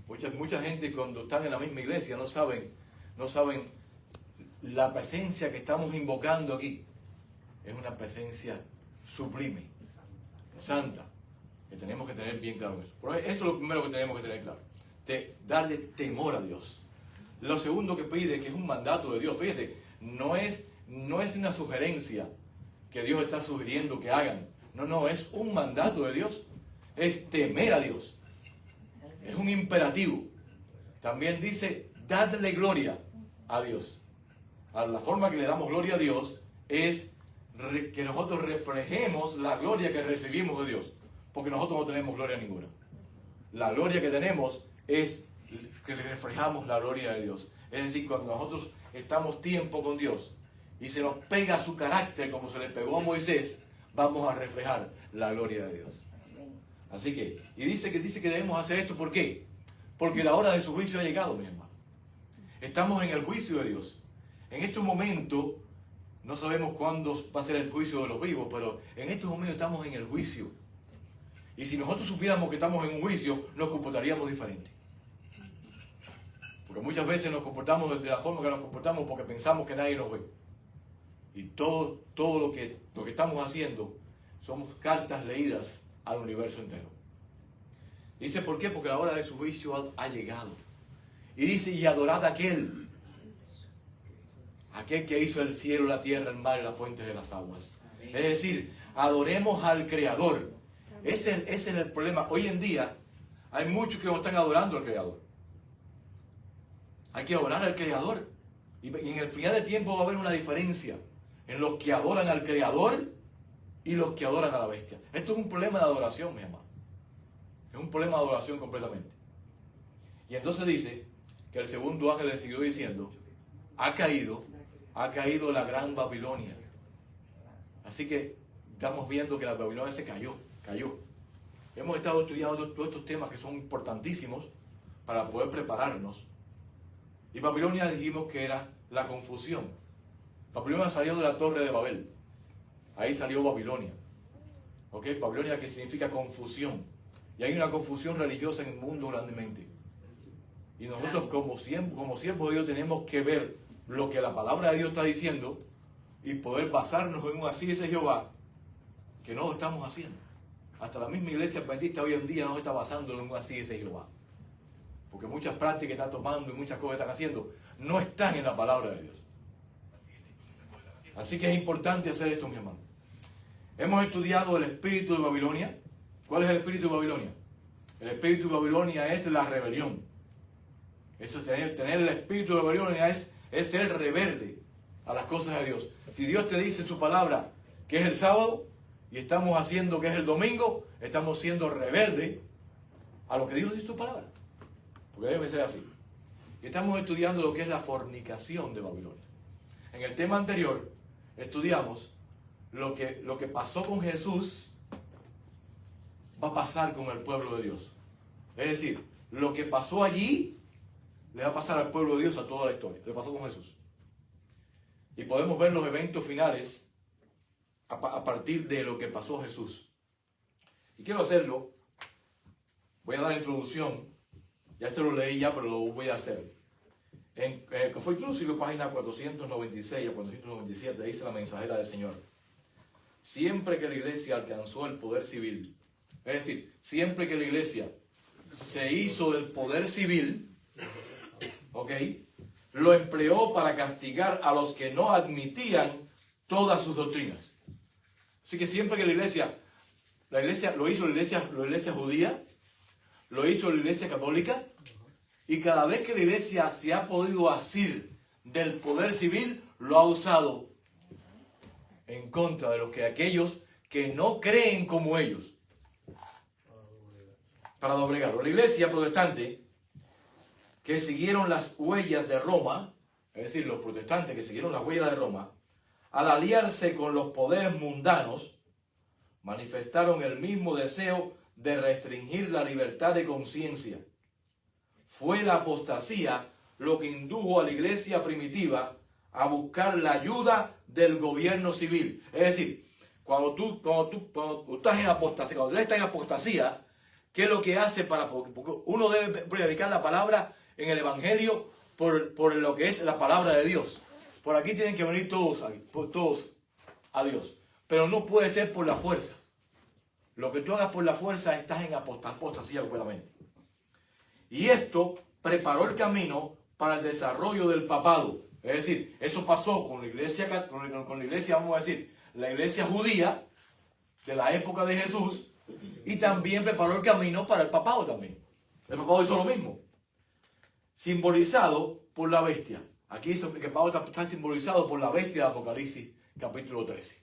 Mucha gente cuando están en la misma iglesia no saben la presencia que estamos invocando aquí. Es una presencia sublime, santa, que tenemos que tener bien claro eso. Pero eso es lo primero que tenemos que tener claro. Darle temor a Dios. Lo segundo que pide, que es un mandato de Dios, fíjate, no es una sugerencia que Dios está sugiriendo que hagan. No, es un mandato de Dios. Es temer a Dios. Es un imperativo. También dice, dadle gloria a Dios. La forma que le damos gloria a Dios es que nosotros reflejemos la gloria que recibimos de Dios. Porque nosotros no tenemos gloria ninguna. La gloria que tenemos es que reflejamos la gloria de Dios. Es decir, cuando nosotros estamos tiempo con Dios y se nos pega su carácter como se le pegó a Moisés, vamos a reflejar la gloria de Dios. Así que, y dice que debemos hacer esto, ¿por qué? Porque la hora de su juicio ha llegado, mi hermano. Estamos en el juicio de Dios. En este momento, no sabemos cuándo va a ser el juicio de los vivos, pero en estos momentos estamos en el juicio. Y si nosotros supiéramos que estamos en un juicio, nos comportaríamos diferente. Porque muchas veces nos comportamos de la forma que nos comportamos porque pensamos que nadie nos ve. Y todo lo que estamos haciendo somos cartas leídas al universo entero. Dice, ¿por qué? Porque la hora de su juicio ha llegado. Y dice, y adorad a aquel que hizo el cielo, la tierra, el mar y las fuentes de las aguas. Amén. Es decir, adoremos al Creador. Ese es el problema. Hoy en día hay muchos que no están adorando al Creador. Hay que adorar al Creador. Y en el final del tiempo va a haber una diferencia en los que adoran al Creador y los que adoran a la bestia. Esto es un problema de adoración, mi hermano. Es un problema de adoración completamente. Y entonces dice que el segundo ángel le siguió diciendo, ha caído la gran Babilonia. Así que estamos viendo que la Babilonia se cayó. Hemos estado estudiando todos estos temas que son importantísimos para poder prepararnos. Y Babilonia dijimos que era la confusión. Babilonia salió de la torre de Babel. Ahí salió Babilonia. ¿Ok? Babilonia, que significa confusión. Y hay una confusión religiosa en el mundo grandemente. Y nosotros como siervos de Dios tenemos que ver lo que la palabra de Dios está diciendo y poder basarnos en un así dice Jehová, que no lo estamos haciendo. Hasta la misma iglesia adventista hoy en día no está basando en un así dice Jehová. Porque muchas prácticas que están tomando y muchas cosas que están haciendo no están en la palabra de Dios. Así que es importante hacer esto, mi hermano. Hemos estudiado el espíritu de Babilonia. ¿Cuál es el espíritu de Babilonia? El espíritu de Babilonia es la rebelión. Eso es tener el espíritu de Babilonia es ser rebelde a las cosas de Dios. Si Dios te dice su palabra que es el sábado y estamos haciendo que es el domingo, estamos siendo rebeldes a lo que Dios dice su palabra. Porque debe ser así. Y estamos estudiando lo que es la fornicación de Babilonia. En el tema anterior estudiamos lo que pasó con Jesús va a pasar con el pueblo de Dios. Es decir, lo que pasó allí le va a pasar al pueblo de Dios a toda la historia. Le pasó con Jesús. Y podemos ver los eventos finales a partir de lo que pasó a Jesús. Y quiero hacerlo. Voy a dar la introducción. Ya esto lo leí ya, pero lo voy a hacer. Que fue introducido en página 496 a 497, dice la mensajera del Señor. Siempre que la iglesia alcanzó el poder civil, es decir, siempre que la iglesia se hizo del poder civil, ¿ok?, lo empleó para castigar a los que no admitían todas sus doctrinas. Así que siempre que la iglesia lo hizo la iglesia judía, lo hizo la iglesia católica, y cada vez que la iglesia se ha podido asir del poder civil, lo ha usado en contra de aquellos que no creen como ellos, para doblegarlo. La iglesia protestante que siguieron las huellas de Roma, es decir, los protestantes que siguieron las huellas de Roma, al aliarse con los poderes mundanos, manifestaron el mismo deseo de restringir la libertad de conciencia. Fue la apostasía lo que indujo a la iglesia primitiva a buscar la ayuda del gobierno civil. Es decir, cuando tú estás en apostasía, cuando la iglesia está en apostasía, ¿Qué es lo que hace para...? Porque uno debe predicar la palabra en el Evangelio por lo que es la palabra de Dios. Por aquí tienen que venir todos a Dios. Pero no puede ser por la fuerza. Lo que tú hagas por la fuerza estás en apostasía completamente. Y esto preparó el camino para el desarrollo del papado. Es decir, eso pasó con la iglesia, vamos a decir, la iglesia judía de la época de Jesús, y también preparó el camino para el papado también. El papado hizo lo mismo. Simbolizado por la bestia. Aquí dice que el papado está simbolizado por la bestia de Apocalipsis, capítulo 13.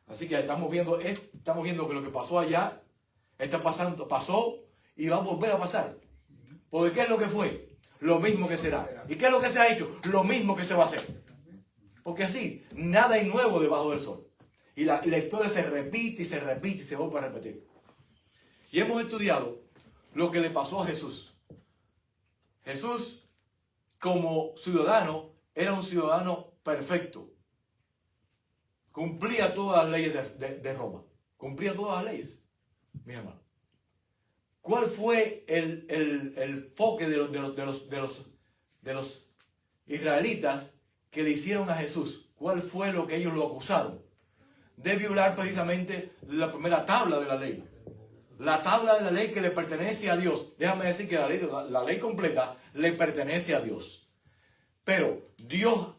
Así que estamos viendo que lo que pasó allá pasó y va a volver a pasar. Porque ¿qué es lo que fue? Lo mismo que será. ¿Y qué es lo que se ha hecho? Lo mismo que se va a hacer. Porque así, nada hay nuevo debajo del sol. Y la historia se repite y se repite y se vuelve a repetir. Y hemos estudiado lo que le pasó a Jesús. Jesús, como ciudadano, era un ciudadano perfecto. Cumplía todas las leyes de Roma. Cumplía todas las leyes, mi hermano. ¿Cuál fue el enfoque de los israelitas que le hicieron a Jesús? ¿Cuál fue lo que ellos lo acusaron? De violar precisamente la primera tabla de la ley. La tabla de la ley que le pertenece a Dios. Déjame decir que la ley completa le pertenece a Dios. Pero Dios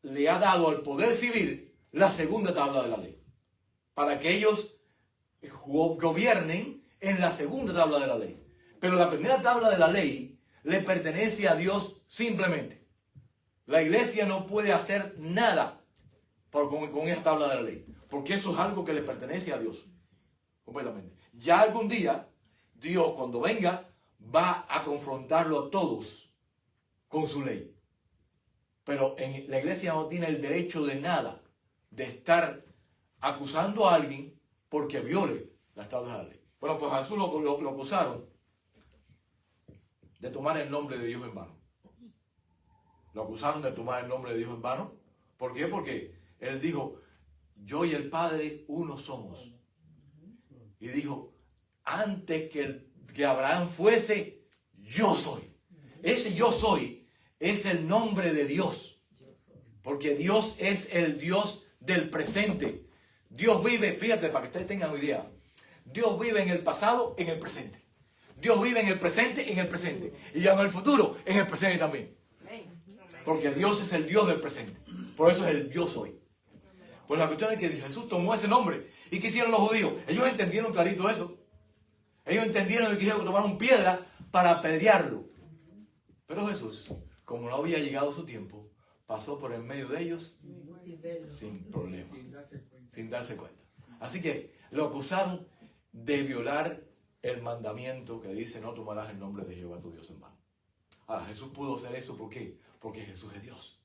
le ha dado al poder civil la segunda tabla de la ley. Para que ellos gobiernen en la segunda tabla de la ley. Pero la primera tabla de la ley le pertenece a Dios simplemente. La iglesia no puede hacer nada con esa tabla de la ley. Porque eso es algo que le pertenece a Dios. Completamente. Ya algún día, Dios cuando venga, va a confrontarlo a todos con su ley. Pero la iglesia no tiene el derecho de nada de estar acusando a alguien porque viole las tablas de la ley. Bueno, pues a Jesús lo acusaron de tomar el nombre de Dios en vano. Lo acusaron de tomar el nombre de Dios en vano. ¿Por qué? Porque él dijo, yo y el Padre uno somos. Y dijo, antes que Abraham fuese, yo soy. Ese yo soy es el nombre de Dios. Porque Dios es el Dios del presente. Dios vive, fíjate, para que ustedes tengan una idea. Dios vive en el pasado, en el presente. Dios vive en el presente, en el presente. Y ya en el futuro, en el presente también. Porque Dios es el Dios del presente. Por eso es el yo soy. Pues la cuestión es que Jesús tomó ese nombre. ¿Y qué hicieron los judíos? Ellos entendieron clarito eso. Ellos entendieron que quisieron tomar una piedra para apedrearlo. Pero Jesús, como no había llegado su tiempo, pasó por en medio de ellos sin problema, sin darse cuenta. Así que lo acusaron de violar el mandamiento que dice no tomarás el nombre de Jehová tu Dios en vano. Ahora, Jesús pudo hacer eso, ¿por qué? Porque Jesús es Dios.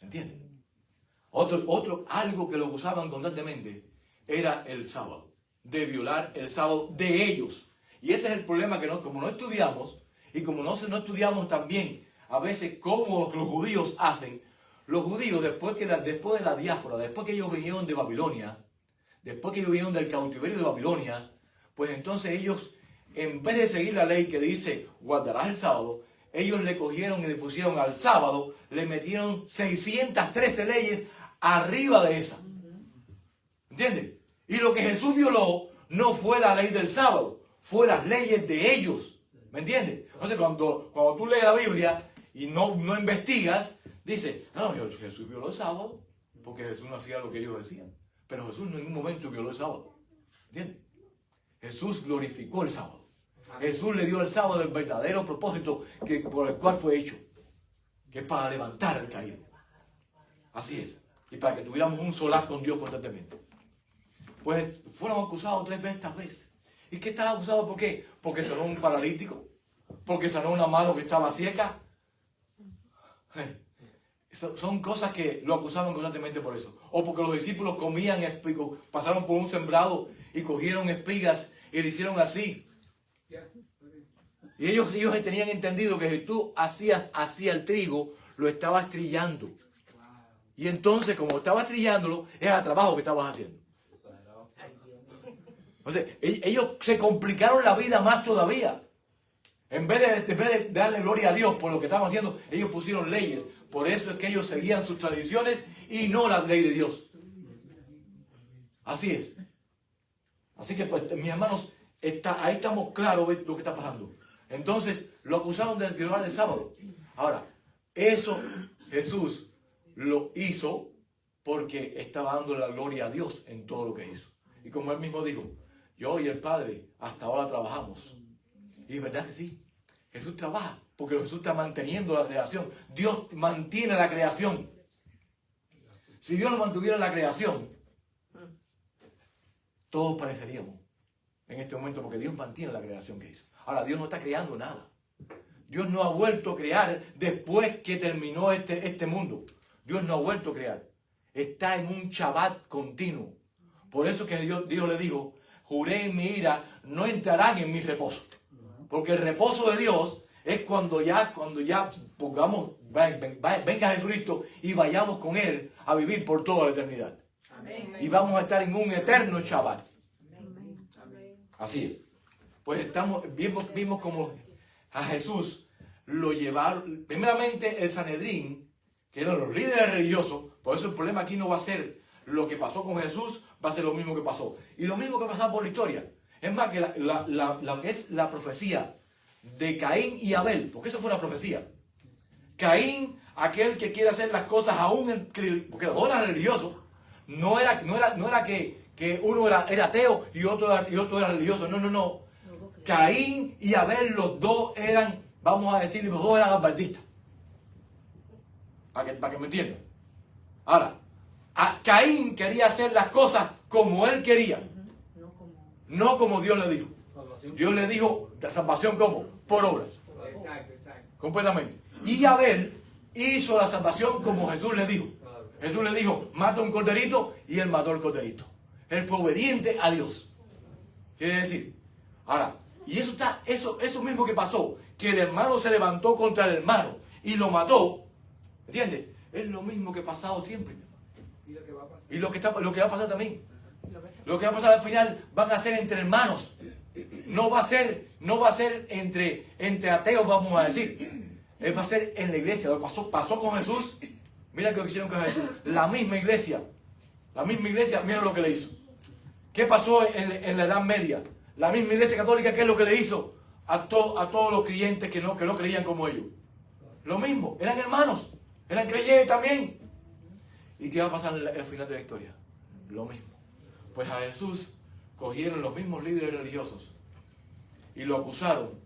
¿Entienden? Algo que lo acusaban constantemente era el sábado, de violar el sábado de ellos. Y ese es el problema que como no estudiamos, y como no estudiamos también a veces cómo los judíos hacen, los judíos después de la diáspora, después que ellos vinieron de Babilonia, después que ellos vinieron del cautiverio de Babilonia, pues entonces ellos, en vez de seguir la ley que dice guardarás el sábado, ellos le cogieron y le pusieron al sábado, le metieron 613 leyes arriba de esa. ¿Entiendes? Y lo que Jesús violó no fue la ley del sábado, fue las leyes de ellos. ¿Me entiendes? Entonces cuando tú lees la Biblia y no investigas, dice, no, Jesús violó el sábado, porque Jesús no hacía lo que ellos decían. Pero Jesús en ningún momento violó el sábado. ¿Entiendes? Jesús glorificó el sábado. Jesús le dio al sábado el verdadero propósito por el cual fue hecho, que es para levantar al caído. Así es. Y para que tuviéramos un solaz con Dios constantemente. Pues fueron acusados 3 veces esta vez. ¿Y qué estaban acusados? ¿Por qué? Porque sanó un paralítico, porque sanó una mano que estaba ciega. Son cosas que lo acusaban constantemente por eso. O porque los discípulos comían espigas, pasaron por un sembrado y cogieron espigas y le hicieron así. Y ellos tenían entendido que si tú hacías así el trigo, lo estabas trillando. Y entonces, como estabas trillándolo, era el trabajo que estabas haciendo. Entonces, ellos se complicaron la vida más todavía. En vez de darle gloria a Dios por lo que estaban haciendo, ellos pusieron leyes. Por eso es que ellos seguían sus tradiciones y no la ley de Dios. Así es. Así que, pues, mis hermanos, ahí estamos claros lo que está pasando. Entonces, lo acusaron de violar el sábado. Ahora, eso Jesús lo hizo porque estaba dando la gloria a Dios en todo lo que hizo. Y como él mismo dijo, yo y el Padre hasta ahora trabajamos. Y es verdad que sí, Jesús trabaja porque Jesús está manteniendo la creación. Dios mantiene la creación. Si Dios no mantuviera la creación, todos pareceríamos en este momento, porque Dios mantiene la creación que hizo. Ahora, Dios no está creando nada. Dios no ha vuelto a crear después que terminó este mundo. Dios no ha vuelto a crear. Está en un Shabbat continuo. Por eso que Dios le dijo, juré en mi ira, no entrarán en mi reposo. Porque el reposo de Dios es cuando ya pongamos, venga Jesucristo y vayamos con Él a vivir por toda la eternidad. Amén. Y vamos a estar en un eterno Shabbat. Amén. Así es. Pues vimos como a Jesús lo llevaron, primeramente el Sanedrín, que eran los líderes religiosos. Por eso el problema aquí no va a ser lo que pasó con Jesús, va a ser lo mismo que pasó. Y lo mismo que pasó por la historia. Es más, que lo que es la profecía de Caín y Abel, porque eso fue una profecía. Caín, aquel que quiere hacer las cosas aún, porque los dos eran religiosos, no era que uno era ateo y otro era religioso, no. Caín y Abel, los dos eran, vamos a decir, los dos eran adventistas. Para que me entiendan. Ahora, Caín quería hacer las cosas como él quería. No como Dios le dijo. Dios le dijo salvación como por obras. Exacto. Completamente. Y Abel hizo la salvación como Jesús le dijo. Jesús le dijo, mata un corderito, y él mató el corderito. Él fue obediente a Dios. Quiere decir, ahora, y eso mismo que pasó, que el hermano se levantó contra el hermano y lo mató, ¿entiendes? Es lo mismo que ha pasado siempre. Y lo que va a pasar también. Lo que va a pasar al final van a ser entre hermanos. No va a ser entre ateos, vamos a decir. Va a ser en la iglesia. Lo que pasó con Jesús. Mira lo que hicieron con Jesús. La misma iglesia, mira lo que le hizo. ¿Qué pasó en la Edad Media? La misma iglesia católica, ¿qué es lo que le hizo a todos los creyentes que no creían como ellos? Lo mismo, eran hermanos, eran creyentes también. ¿Y qué va a pasar en el final de la historia? Lo mismo. Pues a Jesús cogieron los mismos líderes religiosos y lo acusaron.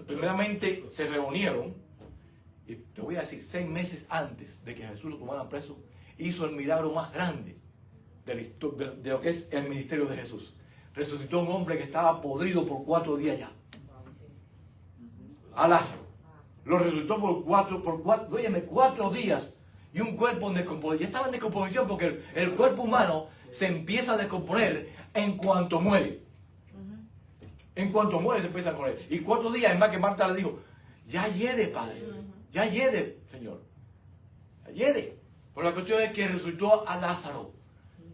Primeramente se reunieron, y te voy a decir, 6 meses antes de que Jesús lo tomaran preso, hizo el milagro más grande de lo que es el ministerio de Jesús. Resucitó un hombre que estaba podrido por 4 días ya. A Lázaro. Lo resucitó por 4 días. Y un cuerpo en descomposición. Ya estaba en descomposición porque el cuerpo humano se empieza a descomponer en cuanto muere. En cuanto muere se empieza a correr. Y 4 días, es más que Marta le dijo, ya llegue, Padre. Ya llegue, Señor. Ya llegue. Pero la cuestión es que resucitó a Lázaro.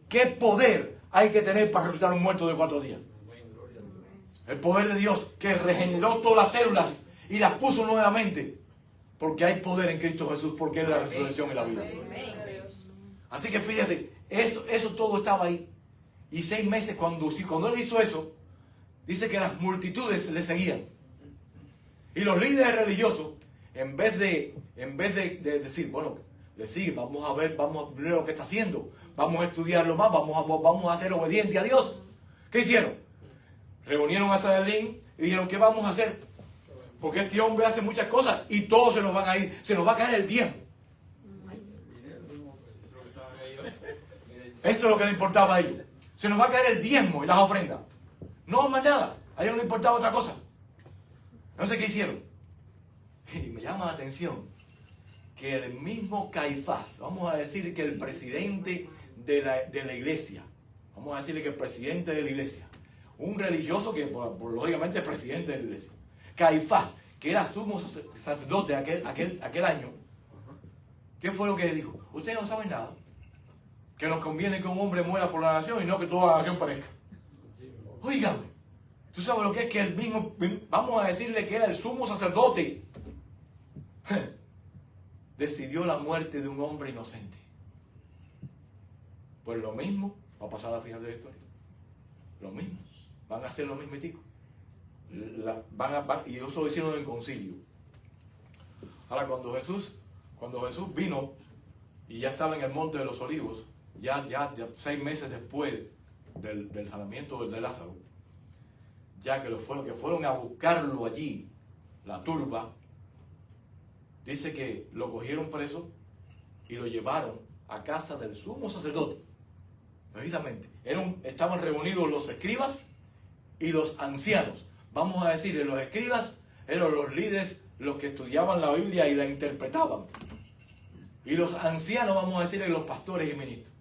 ¿Qué poder hay que tener para resucitar a un muerto de 4 días? El poder de Dios que regeneró todas las células y las puso nuevamente. Porque hay poder en Cristo Jesús, porque es la resurrección y la vida. Así que fíjate, eso todo estaba ahí. Y 6 meses, cuando él hizo eso, dice que las multitudes le seguían. Y los líderes religiosos, en vez de decir, bueno, le siguen, vamos a ver lo que está haciendo, vamos a estudiarlo más, vamos a ser obedientes a Dios. ¿Qué hicieron? Reunieron a Sanedrín y dijeron, ¿qué vamos a hacer? Porque este hombre hace muchas cosas y todos se nos van a ir, se nos va a caer el diezmo. Eso es lo que le importaba a ellos. Se nos va a caer el diezmo y las ofrendas. No más nada. A ellos no les importaba otra cosa. No sé qué hicieron. Y me llama la atención que el mismo Caifás, vamos a decir que el presidente de la iglesia, vamos a decirle que el presidente de la iglesia, un religioso que lógicamente es presidente de la iglesia, Caifás, que era sumo sacerdote aquel año, ¿qué fue lo que dijo? Ustedes no saben nada. Que nos conviene que un hombre muera por la nación y no que toda la nación perezca. Óigame, ¿tú sabes lo que es que el mismo, vamos a decirle que era el sumo sacerdote, decidió la muerte de un hombre inocente? Pues lo mismo va a pasar al final de la historia. Lo mismo. Van a hacer lo mismitico. Y eso lo hicieron en concilio. Ahora, cuando Jesús vino y ya estaba en el monte de los Olivos, ya 6 meses después del sanamiento de Lázaro, ya que fueron a buscarlo allí, la turba, dice que lo cogieron preso y lo llevaron a casa del sumo sacerdote. Precisamente, estaban reunidos los escribas y los ancianos. Vamos a decir, los escribas eran los líderes, los que estudiaban la Biblia y la interpretaban. Y los ancianos, vamos a decir, los pastores y ministros.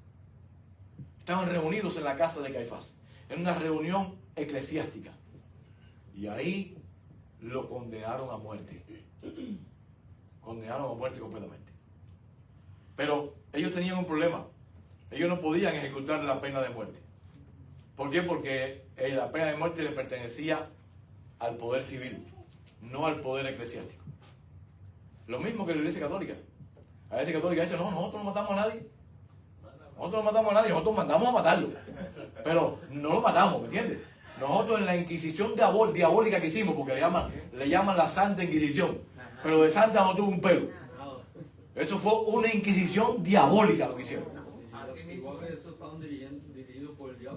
Estaban reunidos en la casa de Caifás, en una reunión eclesiástica. Y ahí lo condenaron a muerte. Condenaron a muerte completamente. Pero ellos tenían un problema. Ellos no podían ejecutar la pena de muerte. ¿Por qué? Porque la pena de muerte le pertenecía al poder civil, no al poder eclesiástico. Lo mismo que la Iglesia Católica. La Iglesia Católica dice, no, nosotros no matamos a nadie. Nosotros no matamos a nadie, nosotros mandamos a matarlo. Pero no lo matamos, ¿me entiendes? Nosotros en la Inquisición diabólica que hicimos, porque le llaman la Santa Inquisición, pero de santa no tuvo un pelo. Eso fue una Inquisición diabólica lo que hicieron.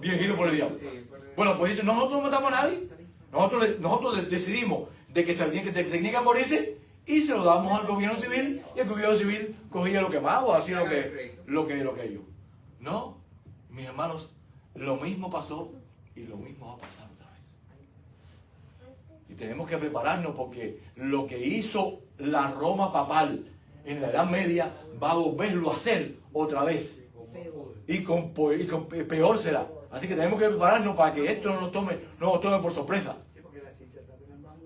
Dirigido por el diablo. Bueno, pues dice, nosotros no matamos a nadie. Nosotros decidimos de que tenía que morirse y se lo damos al gobierno civil, y el gobierno civil cogía lo que más o hacía lo que ellos. No, mis hermanos, lo mismo pasó y lo mismo va a pasar otra vez. Y tenemos que prepararnos porque lo que hizo la Roma papal en la Edad Media va a volverlo a hacer otra vez. Y con peor será. Así que tenemos que prepararnos para que esto no nos tome por sorpresa.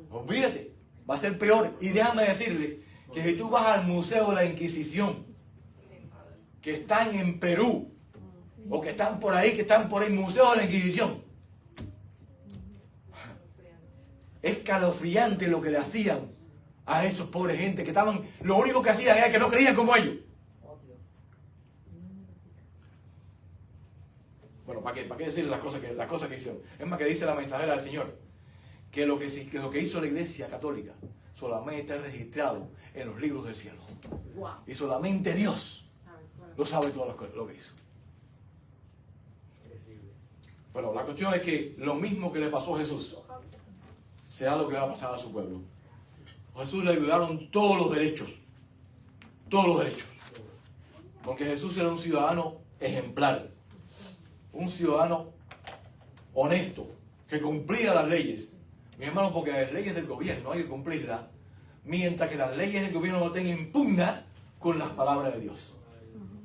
Olvídate, va a ser peor. Y déjame decirle que si tú vas al Museo de la Inquisición, que están en Perú, o que están por ahí, Museo de la Inquisición, es escalofriante lo que le hacían a esos pobres gente que estaban, lo único que hacían era que no creían como ellos. Bueno, ¿para qué decir las cosas que hicieron? Es más, que dice la mensajera del Señor, que lo que hizo la Iglesia Católica solamente está registrado en los libros del cielo. Y solamente Dios lo sabe todo lo que hizo. Bueno, la cuestión es que lo mismo que le pasó a Jesús sea lo que le va a pasar a su pueblo. A Jesús le ayudaron todos los derechos. Todos los derechos. Porque Jesús era un ciudadano ejemplar. Un ciudadano honesto, que cumplía las leyes. Mi hermano, porque las leyes del gobierno hay que cumplirlas, mientras que las leyes del gobierno no estén en pugna con las palabras de Dios.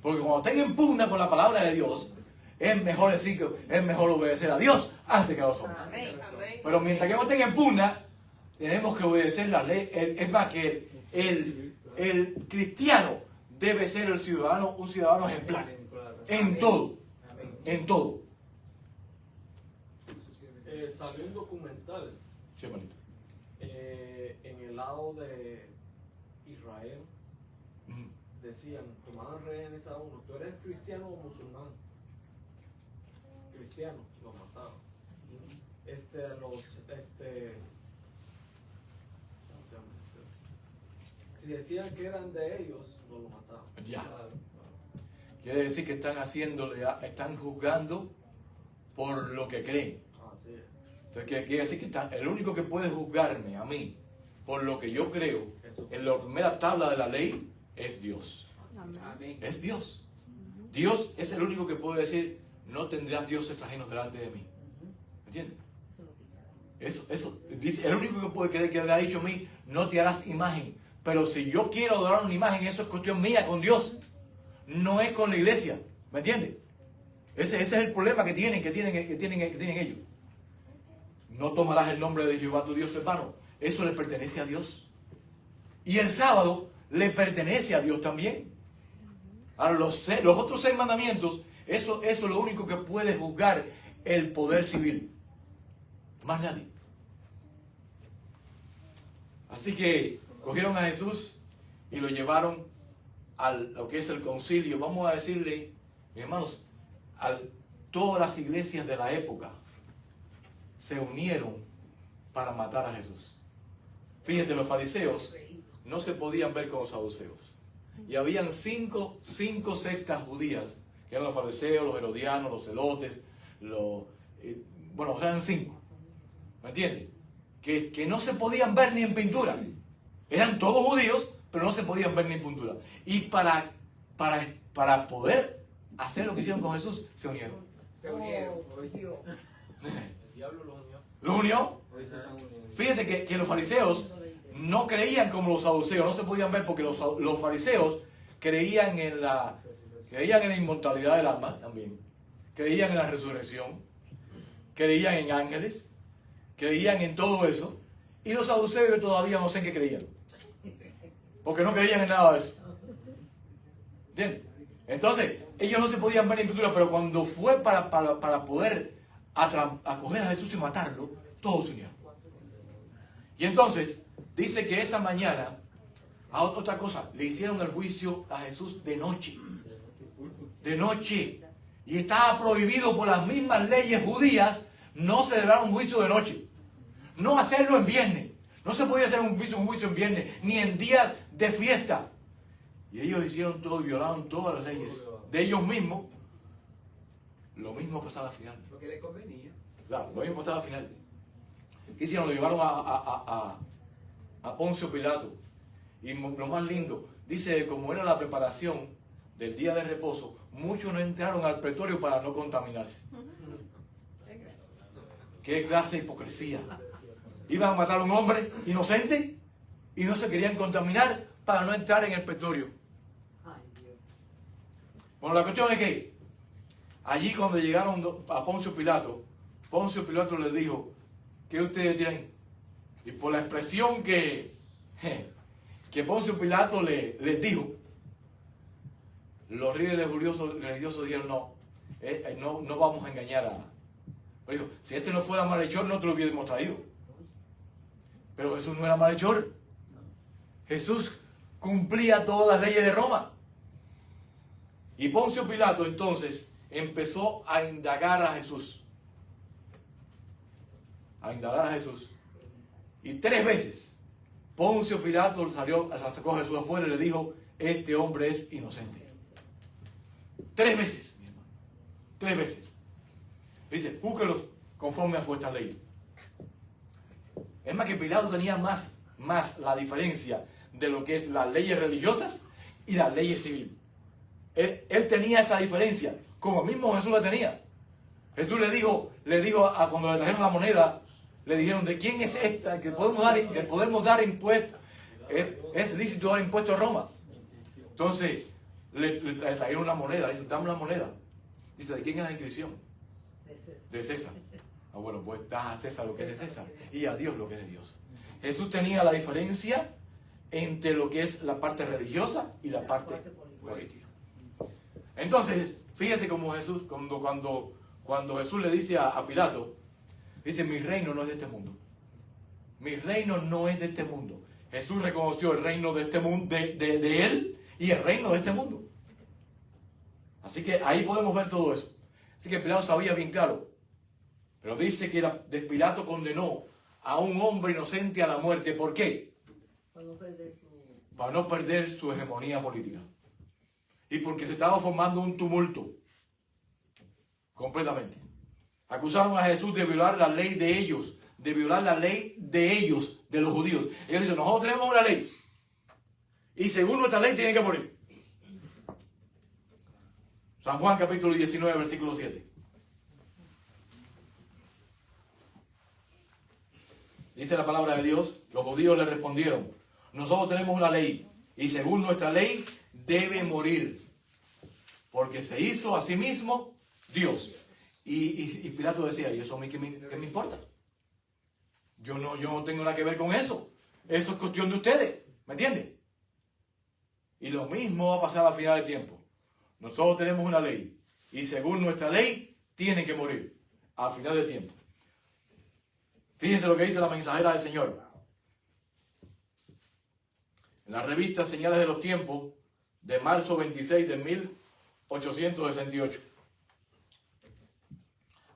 Porque cuando estén en pugna con la palabra de Dios, es mejor decir que es mejor obedecer a Dios antes que a los hombres. Pero mientras que no estén en pugna, tenemos que obedecer la ley. Es más, que el cristiano debe ser un ciudadano ejemplar. En todo. En todo. Salió un documental Sí, bonito. en el lado de Israel. Decían, tomaban rehenes a uno. ¿Tú eres cristiano o musulmán? Cristiano, lo mataban. Si decían que eran de ellos, no lo mataban. Ya. Quiere decir que están juzgando por lo que creen. Así es. Entonces quiere decir que el único que puede juzgarme a mí por lo que yo creo en la primera tabla de la ley es Dios. Amén. Es Dios. Dios es el único que puede decir, no tendrás dioses ajenos delante de mí. ¿Entiendes? Eso dice, el único que puede creer que le ha dicho a mí, no te harás imagen. Pero si yo quiero adorar una imagen, eso es cuestión mía con Dios. No es con la iglesia. ¿Me entiendes? Ese es el problema que tienen ellos. No tomarás el nombre de Jehová tu Dios, hermano. Eso le pertenece a Dios. Y el sábado le pertenece a Dios también. Ahora, los otros 6 mandamientos, eso es lo único que puede juzgar el poder civil. Más nadie. Así que cogieron a Jesús y lo llevaron a lo que es el concilio. Vamos a decirle, mis hermanos, todas las iglesias de la época se unieron para matar a Jesús. Fíjate, los fariseos no se podían ver con los saduceos. Y habían cinco sectas judías, que eran los fariseos, los herodianos, los celotes, bueno, eran 5. ¿Me entiendes? Que no se podían ver ni en pintura. Eran todos judíos, pero no se podían ver ni en pintura. Y para poder hacer lo que hicieron con Jesús, se unieron. Se unieron. El diablo los unió. ¿Los unió? Fíjate que los fariseos no creían como los saduceos, no se podían ver porque los fariseos creían en la inmortalidad del alma también, creían en la resurrección, creían en ángeles, creían en todo eso, y los saduceos todavía no sé en qué creían, porque no creían en nada de eso. ¿Entiendes? Entonces, ellos no se podían ver en pintura, pero cuando fue para poder acoger a Jesús y matarlo, todos se unieron. Y entonces, dice que esa mañana, otra cosa, le hicieron el juicio a Jesús de noche. De noche. Y estaba prohibido por las mismas leyes judías no celebrar un juicio de noche. No hacerlo en viernes. No se podía hacer un juicio en viernes, ni en días de fiesta. Y ellos hicieron todo, violaron todas las leyes de ellos mismos. Lo mismo pasaba al final. Lo que le convenía. Claro, lo mismo pasaba al final. ¿Qué hicieron? Lo llevaron a Poncio Pilato. Y lo más lindo, dice, como era la preparación del día de reposo, muchos no entraron al pretorio para no contaminarse. ¿Qué clase de hipocresía? Iban a matar a un hombre inocente y no se querían contaminar para no entrar en el pretorio. Bueno, la cuestión es que allí cuando llegaron a Poncio Pilato les dijo, ¿qué ustedes tienen? Y por la expresión que Poncio Pilato les dijo, los líderes religiosos dijeron, no vamos a engañar a... Pero dijo, si este no fuera malhechor, no te lo hubiéramos traído. Pero Jesús no era malhechor. Jesús cumplía todas las leyes de Roma. Y Poncio Pilato entonces empezó a indagar a Jesús. Y 3 veces Poncio Pilato sacó a Jesús afuera y le dijo, este hombre es inocente. 3 veces, mi hermano. 3 veces. Dice, júzguelo conforme a vuestra ley. Es más que Pilato tenía más la diferencia de lo que es las leyes religiosas y las leyes civiles. Él tenía esa diferencia, como mismo Jesús la tenía. Jesús le dijo cuando le trajeron la moneda, le dijeron, ¿de quién es esta? Que podemos dar impuestos. Es lícito dar impuestos a Roma. Entonces, le trajeron una moneda. Dice, dame la moneda. Dice, ¿de quién es la inscripción? De César. Bueno, pues das a César lo que es de César y a Dios lo que es de Dios. Jesús tenía la diferencia entre lo que es la parte religiosa y la parte política. Entonces, fíjate cómo Jesús, cuando Jesús le dice a Pilato, dice, mi reino no es de este mundo. Mi reino no es de este mundo. Jesús reconoció el reino de este mundo, de él, y el reino de este mundo. Así que ahí podemos ver todo eso. Así que Pilato sabía bien claro. Pero dice que Pilato condenó a un hombre inocente a la muerte. ¿Por qué? Para no perder su hegemonía política. Y porque se estaba formando un tumulto. Completamente. Acusaron a Jesús de violar la ley de ellos. De violar la ley de ellos, de los judíos. Ellos dicen, nosotros tenemos una ley. Y según nuestra ley tienen que morir. San Juan capítulo 19, versículo 7. Dice la palabra de Dios, los judíos le respondieron, nosotros tenemos una ley, y según nuestra ley debe morir, porque se hizo a sí mismo Dios. Y Pilato decía, ¿y eso a mí qué me importa? Yo no tengo nada que ver con eso. Eso es cuestión de ustedes, ¿me entienden? Y lo mismo va a pasar al final del tiempo. Nosotros tenemos una ley, y según nuestra ley tienen que morir al final del tiempo. Fíjense lo que dice la mensajera del Señor. En la revista Señales de los Tiempos, de marzo 26 de 1868.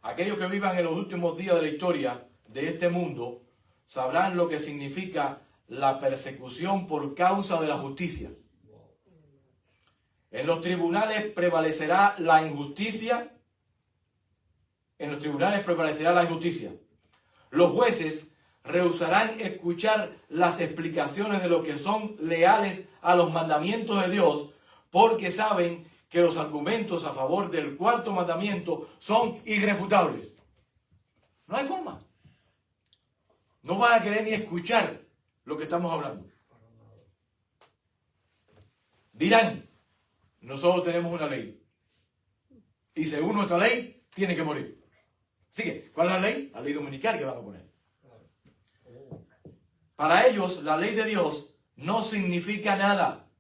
Aquellos que vivan en los últimos días de la historia de este mundo sabrán lo que significa la persecución por causa de la justicia. En los tribunales prevalecerá la injusticia. En los tribunales prevalecerá la injusticia. Los jueces rehusarán escuchar las explicaciones de los que son leales a los mandamientos de Dios, porque saben que los argumentos a favor del cuarto mandamiento son irrefutables. No hay forma. No van a querer ni escuchar lo que estamos hablando. Dirán, nosotros tenemos una ley. Y según nuestra ley, tiene que morir. Así que, ¿cuál es la ley? La ley dominical que van a poner. Para ellos, la ley de Dios no significa nada.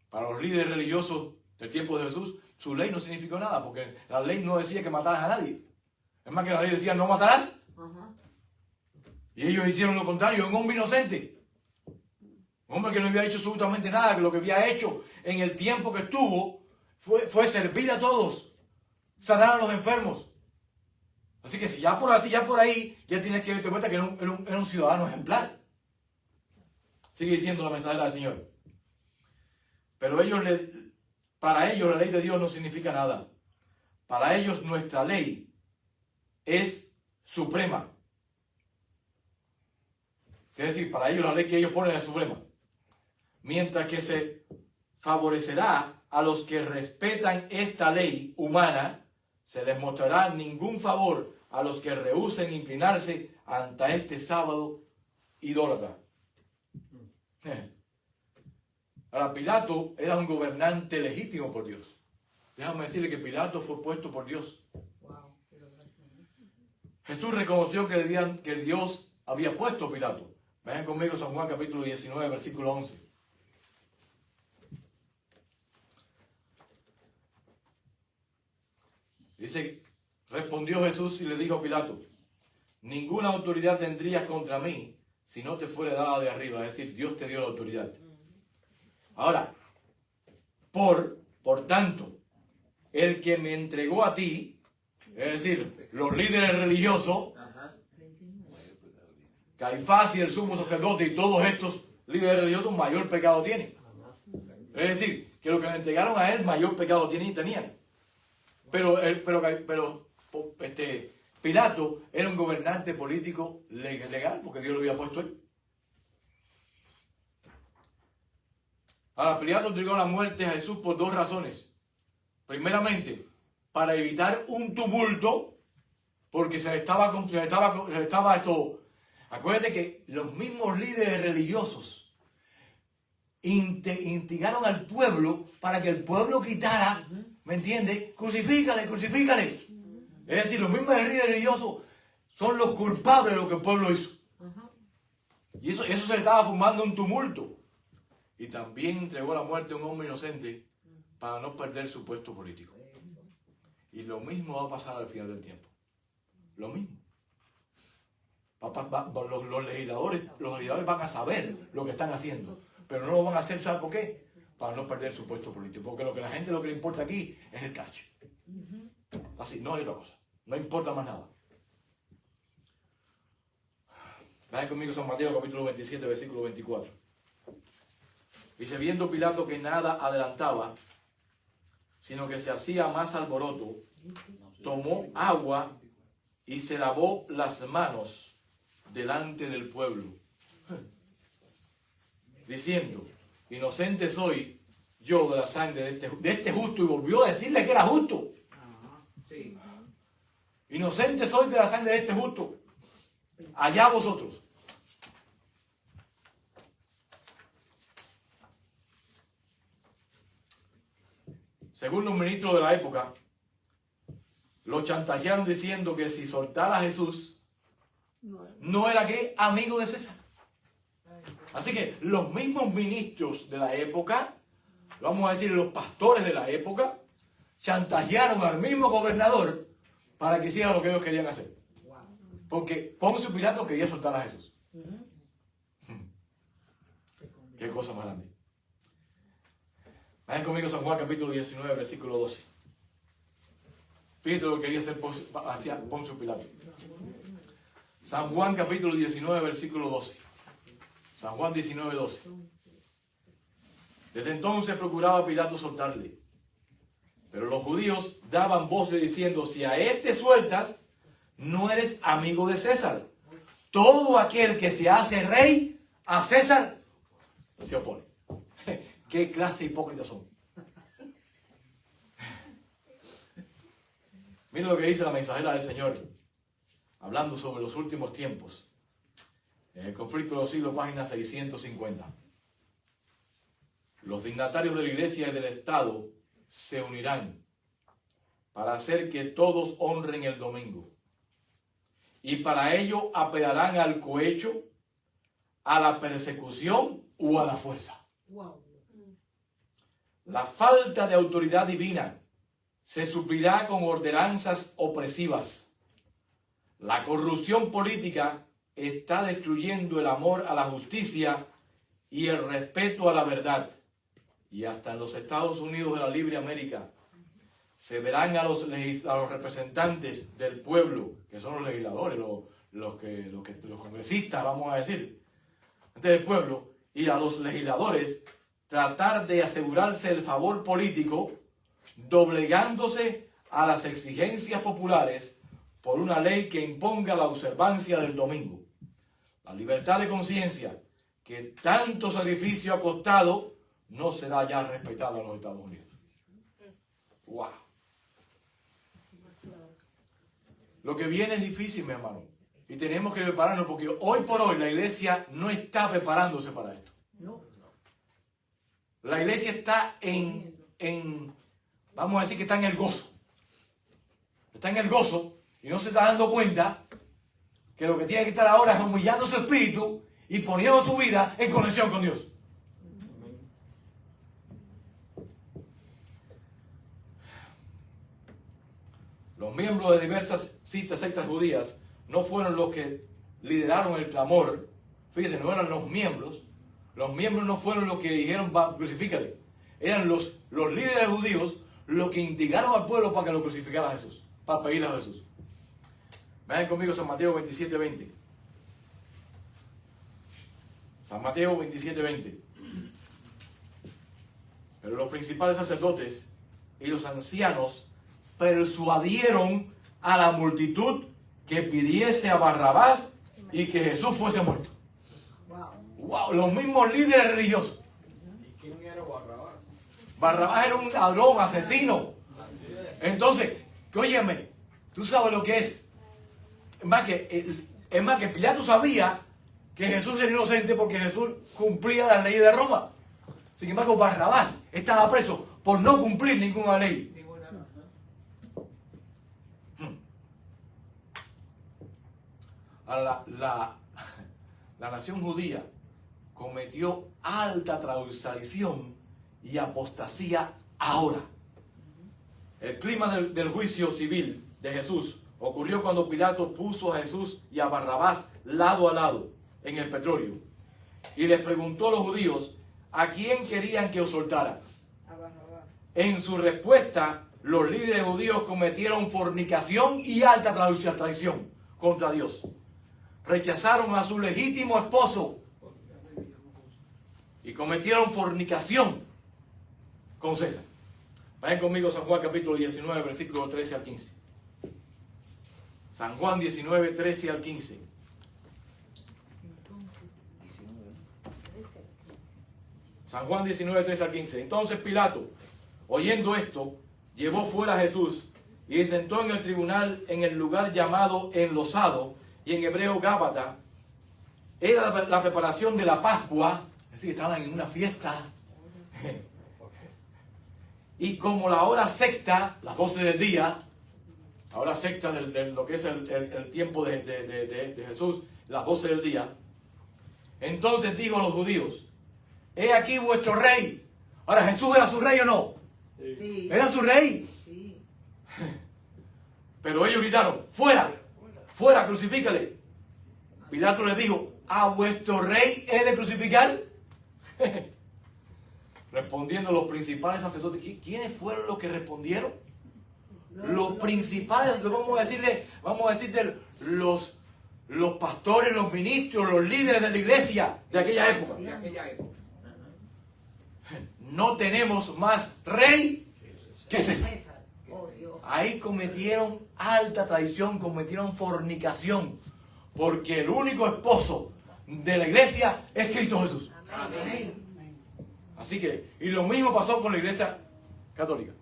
Para los líderes religiosos del tiempo de Jesús, su ley no significó nada, porque la ley no decía que mataras a nadie. Es más, que la ley decía, no matarás. Y ellos hicieron lo contrario, un hombre inocente. Un hombre que no había hecho absolutamente nada, que lo que había hecho en el tiempo que estuvo fue servir a todos, sanar a los enfermos. Así que si ya por ahí, ya tienes que darte cuenta que era un ciudadano ejemplar. Sigue diciendo la mensajera del Señor. Pero para ellos la ley de Dios no significa nada. Para ellos nuestra ley es suprema. Es decir, para ellos la ley que ellos ponen es suprema. Mientras que se favorecerá a los que respetan esta ley humana, se les mostrará ningún favor a los que rehúsen inclinarse ante este sábado idólatra. Ahora, Pilato era un gobernante legítimo por Dios. Déjame decirle que Pilato fue puesto por Dios. Jesús reconoció que Dios había puesto a Pilato. Vayan conmigo a San Juan capítulo 19, versículo 11. Dice, respondió Jesús y le dijo a Pilato, ninguna autoridad tendrías contra mí si no te fuera dada de arriba. Es decir, Dios te dio la autoridad. Ahora, por tanto, el que me entregó a ti, es decir, los líderes religiosos, Caifás y el sumo sacerdote y todos estos líderes religiosos, mayor pecado tienen. Es decir, que lo que le entregaron a él, mayor pecado tenían. Pero Pilato era un gobernante político legal, porque Dios lo había puesto él. Ahora, Pilato entregó la muerte a Jesús por dos razones. Primeramente, para evitar un tumulto, porque se le estaba esto. Acuérdate que los mismos líderes religiosos instigaron al pueblo para que el pueblo gritara, ¿me entiendes? Crucifícale, crucíficale. Es decir, los mismos líderes religiosos son los culpables de lo que el pueblo hizo. Y eso se le estaba formando un tumulto. Y también entregó la muerte a un hombre inocente para no perder su puesto político. Y lo mismo va a pasar al final del tiempo. Lo mismo. Los legisladores van a saber lo que están haciendo, pero no lo van a hacer, ¿sabe por qué? Para no perder su puesto político. Porque lo que la gente lo que le importa aquí es el cacho. Así, no hay otra cosa. No importa más nada. Vayan conmigo San Mateo capítulo 27, versículo 24. Dice, viendo Pilato que nada adelantaba, sino que se hacía más alboroto, tomó agua y se lavó las manos delante del pueblo, diciendo, inocente soy yo de la sangre de este justo, y volvió a decirle que era justo. Inocente soy de la sangre de este justo, allá vosotros. Según los ministros de la época, lo chantajearon diciendo que si soltara a Jesús, no era que amigo de César. Así que los mismos ministros de la época, vamos a decir los pastores de la época, chantajearon al mismo gobernador para que hiciera lo que ellos querían hacer. Porque Poncio Pilato quería soltar a Jesús. Qué cosa más grande. Vayan conmigo San Juan capítulo 19, versículo 12. Fíjate lo que quería hacer hacia Poncio Pilato. San Juan capítulo 19, versículo 12. San Juan 19, 12. Desde entonces procuraba Pilato soltarle. Pero los judíos daban voces diciendo, si a este sueltas, no eres amigo de César. Todo aquel que se hace rey, a César se opone. ¿Qué clase de hipócritas son? Mira lo que dice la mensajera del Señor, hablando sobre los últimos tiempos. En el conflicto de los siglos, página 650. Los dignatarios de la iglesia y del Estado se unirán para hacer que todos honren el domingo. Y para ello apelarán al cohecho, a la persecución o a la fuerza. La falta de autoridad divina se suplirá con ordenanzas opresivas. La corrupción política está destruyendo el amor a la justicia y el respeto a la verdad. Y hasta en los Estados Unidos de la Libre América se verán a los representantes del pueblo, que son los legisladores, los congresistas, vamos a decir, del pueblo, y a los legisladores tratar de asegurarse el favor político, doblegándose a las exigencias populares por una ley que imponga la observancia del domingo. La libertad de conciencia, que tanto sacrificio ha costado, no será ya respetada en los Estados Unidos. ¡Wow! Lo que viene es difícil, mi hermano. Y tenemos que prepararnos porque hoy por hoy la iglesia no está preparándose para esto. La iglesia está vamos a decir que está en el gozo. Está en el gozo y no se está dando cuenta que lo que tiene que estar ahora es humillando su espíritu y poniendo su vida en conexión con Dios. Los miembros de diversas sectas judías no fueron los que lideraron el clamor. Fíjate, no eran los miembros. Los miembros no fueron los que dijeron, crucifícale. Eran los líderes judíos los que instigaron al pueblo para que lo crucificara a Jesús, para pedirle a Jesús. Vean conmigo San Mateo 27, 20. San Mateo 27, 20. Pero los principales sacerdotes y los ancianos persuadieron a la multitud que pidiese a Barrabás y que Jesús fuese muerto. Wow, los mismos líderes religiosos. ¿Y quién era Barrabás? Barrabás era un ladrón, asesino. Entonces, óyeme, tú sabes lo que es. Es más que Pilato sabía que Jesús era inocente porque Jesús cumplía las leyes de Roma. Sin embargo, Barrabás estaba preso por no cumplir ninguna ley. Ahora, la nación judía cometió alta traición y apostasía ahora. El clima del juicio civil de Jesús ocurrió cuando Pilato puso a Jesús y a Barrabás lado a lado en el Pretorio y les preguntó a los judíos a quién querían que os soltara. A Barrabás. En su respuesta, los líderes judíos cometieron fornicación y alta traición contra Dios. Rechazaron a su legítimo esposo y cometieron fornicación con César. Vayan conmigo a San Juan capítulo 19, versículos 13 al 15. San Juan 19, 13 al 15. San Juan 19, 13 al 15. Entonces Pilato, oyendo esto, llevó fuera a Jesús y se sentó en el tribunal en el lugar llamado Enlosado, y en hebreo Gábata. Era la preparación de la Pascua, es decir, estaban en una fiesta. Y como la hora sexta, las 12 del día, la hora sexta de lo que es el tiempo de Jesús, las 12 del día, entonces dijo a los judíos: he aquí vuestro rey. Ahora, ¿Jesús era su rey o no? Sí. ¿Era su rey? Sí. Pero ellos gritaron: fuera, fuera, crucifícale. Pilato les dijo, ¿a vuestro rey he de crucificar? Respondiendo los principales sacerdotes. ¿Quiénes fueron los que respondieron? Los principales, vamos a decirle, los pastores, los ministros, los líderes de la iglesia de aquella época. No tenemos más rey que César. Ahí cometieron alta traición, cometieron fornicación, porque el único esposo de la iglesia es Cristo Jesús. Amén. Así que, y lo mismo pasó con la iglesia católica.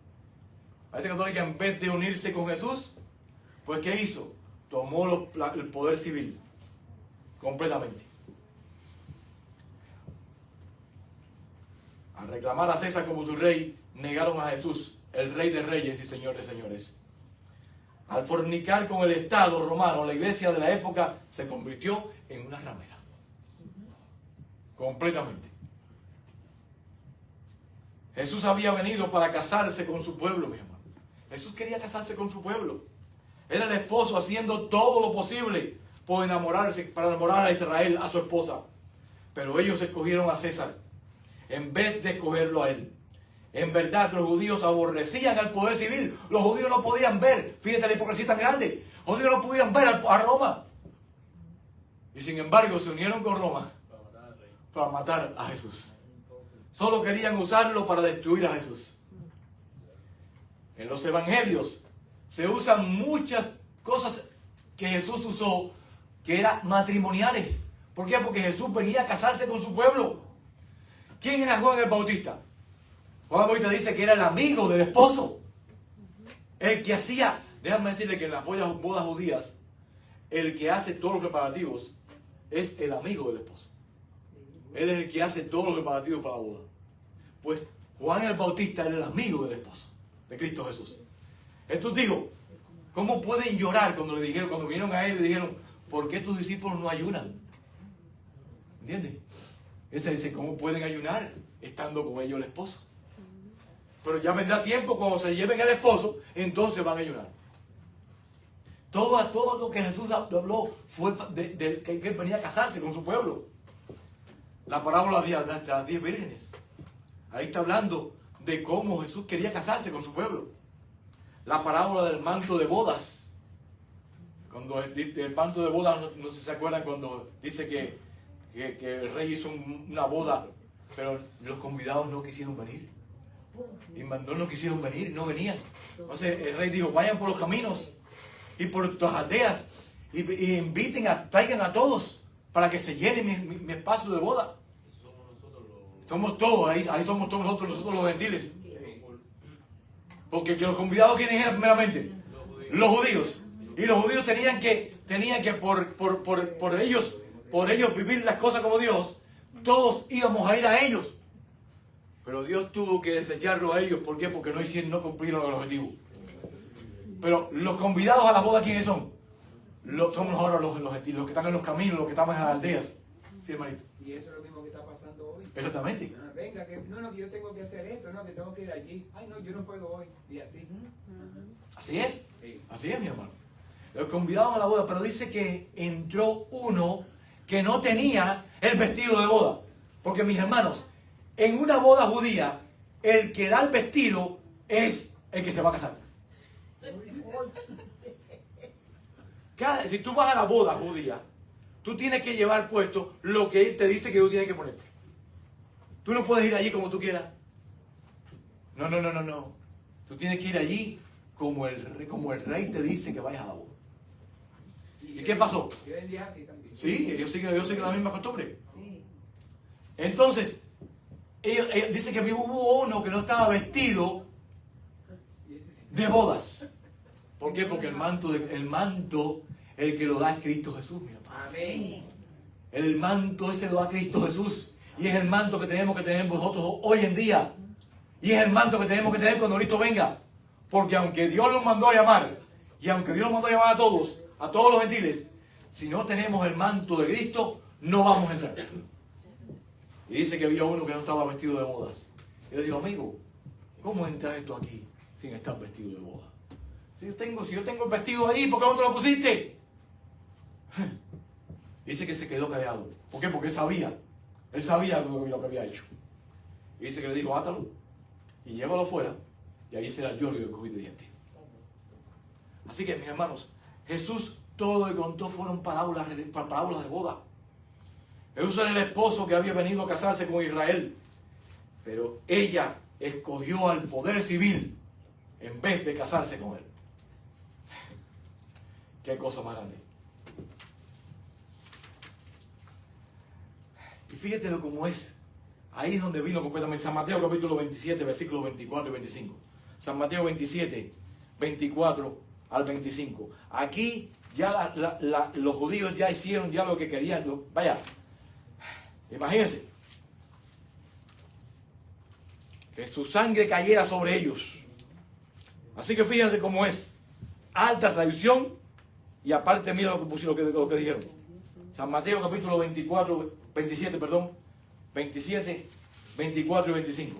La iglesia católica, en vez de unirse con Jesús, pues ¿qué hizo? Tomó el poder civil completamente. Al reclamar a César como su rey, negaron a Jesús, el rey de reyes y señor de señores. Al fornicar con el Estado romano, la iglesia de la época se convirtió en una ramera. Completamente. Jesús había venido para casarse con su pueblo, mi hermano. Jesús quería casarse con su pueblo. Era el esposo haciendo todo lo posible por enamorarse, para enamorar a Israel, a su esposa. Pero ellos escogieron a César en vez de escogerlo a él. En verdad, los judíos aborrecían al poder civil. Los judíos no podían ver, fíjate la hipocresía tan grande. Los judíos no podían ver a Roma. Y sin embargo, se unieron con Roma para matar a Jesús. Solo querían usarlo para destruir a Jesús. En los evangelios se usan muchas cosas que Jesús usó que eran matrimoniales. ¿Por qué? Porque Jesús venía a casarse con su pueblo. ¿Quién era Juan el Bautista? Juan el Bautista dice que era el amigo del esposo. El que hacía, déjame decirle que en las bodas judías, el que hace todos los preparativos es el amigo del esposo. Él es el que hace todos los preparativos para la boda. Pues Juan el Bautista era el amigo del esposo de Cristo Jesús. Estos digo, ¿cómo pueden llorar cuando vinieron a él y le dijeron, ¿por qué tus discípulos no ayunan? ¿Entiendes? Ese dice, ¿cómo pueden ayunar estando con ellos el esposo? Pero ya vendrá tiempo cuando se lleven el esposo, entonces van a ayunar. Todo lo que Jesús habló fue de que él venía a casarse con su pueblo. La parábola de las 10 vírgenes. Ahí está hablando de cómo Jesús quería casarse con su pueblo. La parábola del manto de bodas. Cuando el manto de bodas, no sé si se acuerdan cuando dice que el rey hizo una boda, pero los convidados no quisieron venir. Y no quisieron venir, no venían. Entonces el rey dijo, vayan por los caminos y por las aldeas y inviten, traigan a todos para que se llene mi espacio de boda. Somos todos, ahí somos todos nosotros los gentiles. Porque los convidados, ¿quiénes eran primeramente? Los judíos. Y los judíos tenían que por ellos vivir las cosas como Dios, todos íbamos a ir a ellos. Pero Dios tuvo que desecharlo a ellos. ¿Por qué? Porque no cumplieron el objetivo. Pero los convidados a la boda, ¿quiénes son? Somos ahora los gentiles, los que están en los caminos, los que están en las aldeas. Sí, hermanito. Y eso es lo mismo que está pasando hoy. Exactamente. Venga, que yo tengo que hacer esto, que tengo que ir allí. Ay, no, yo no puedo hoy. Y así. Así es. Sí. Así es, mi hermano. Los convidados a la boda, pero dice que entró uno que no tenía el vestido de boda. Porque, mis hermanos, en una boda judía, el que da el vestido es el que se va a casar. Si tú vas a la boda judía, tú tienes que llevar puesto lo que él te dice que tú tienes que ponerte. Tú no puedes ir allí como tú quieras. No. Tú tienes que ir allí como el rey te dice que vayas a la boda. ¿Y qué pasó? Sí, ellos siguen la misma costumbre. Entonces, ellos dicen que hubo uno que no estaba vestido de bodas. ¿Por qué? Porque el manto, el que lo da es Cristo Jesús, mi hermano. Amén. El manto ese lo da Cristo Jesús. Y es el manto que tenemos que tener nosotros hoy en día. Y es el manto que tenemos que tener cuando Cristo venga. Porque aunque Dios los mandó a llamar, y aunque Dios los mandó a llamar a todos los gentiles, si no tenemos el manto de Cristo, no vamos a entrar. Y dice que había uno que no estaba vestido de bodas. Y le dijo, amigo, ¿cómo entras tú aquí sin estar vestido de boda? Si yo tengo el vestido ahí, ¿por qué no te lo pusiste? Dice que se quedó callado. ¿Por qué? Porque él sabía lo que había hecho. Y dice que le dijo, átalo y llévalo fuera, y ahí será yo el que cogí de diente. Así que, mis hermanos, Jesús todo lo que contó fueron parábolas de boda. Jesús era el esposo que había venido a casarse con Israel, pero ella escogió al poder civil en vez de casarse con él. Qué cosa más grande. Y fíjate cómo es. Ahí es donde vino completamente. San Mateo capítulo 27, versículos 24 y 25. San Mateo 27, 24 al 25. Aquí ya los judíos ya hicieron ya lo que querían. Vaya, imagínense. Que su sangre cayera sobre ellos. Así que fíjense cómo es. Alta traición. Y aparte mira lo que dijeron. San Mateo capítulo 27, 24 y 25.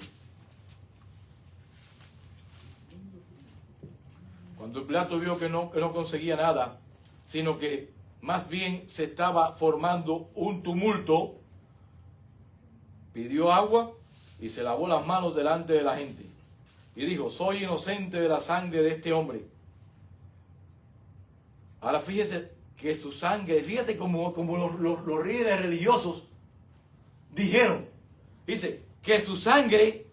Cuando Pilato vio que no conseguía nada, sino que más bien se estaba formando un tumulto, pidió agua y se lavó las manos delante de la gente. Y dijo, soy inocente de la sangre de este hombre. Ahora fíjese que su sangre, fíjate como los líderes religiosos dijeron, dice, que su sangre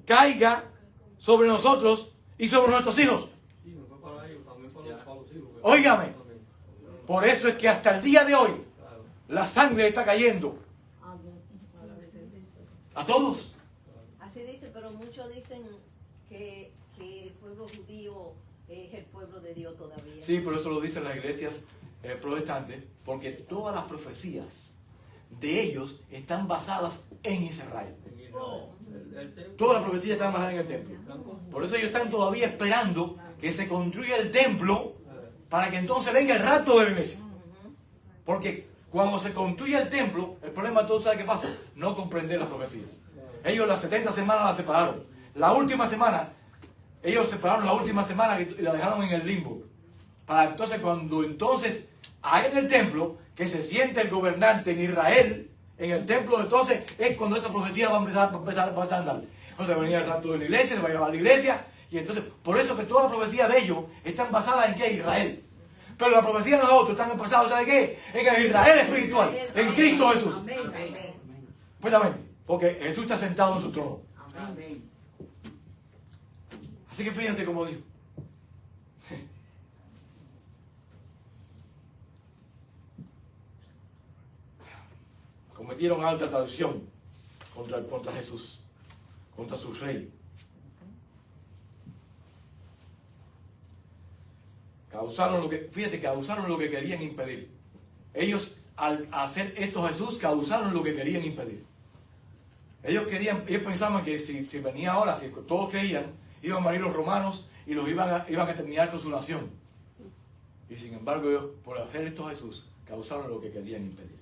caiga sobre nosotros y sobre nuestros hijos. Sí, no fue para ellos, también para los hijos. Óigame, por eso es que hasta el día de hoy Claro. la sangre está cayendo a todos. Así dice, pero muchos dicen que el pueblo judío es el pueblo de Dios todavía. Sí, por eso lo dicen las iglesias protestantes, porque todas las profecías de ellos están basadas en Israel. Todas las profecías están basadas en el templo. Por eso ellos están todavía esperando que se construya el templo para que entonces venga el rapto de la iglesia. Porque cuando se construye el templo, el problema todo, ¿sabe qué pasa? No comprender las profecías. Ellos las 70 semanas las separaron. La última semana, ellos separaron la última semana y la dejaron en el limbo. Para entonces, cuando entonces hagan el templo, que se siente el gobernante en Israel, en el templo, entonces es cuando esa profecía va a empezar a andar. Entonces va a venir el rapto de la iglesia, se va a llevar a la iglesia, y entonces, por eso que toda la profecía de ellos están basadas en qué? Israel. Pero la profecía de nosotros están basadas, ¿sabe qué? En el Israel espiritual, en Cristo Jesús. Completamente, porque Jesús está sentado en su trono. Así que fíjense cómo dijo. Cometieron alta traición contra Jesús, contra su rey. Causaron lo que querían impedir. Ellos, al hacer esto a Jesús, causaron lo que querían impedir. Ellos pensaban que si venía ahora, si todos creían, iban a venir los romanos y los iban a terminar con su nación. Y sin embargo, ellos, por hacer esto a Jesús, causaron lo que querían impedir.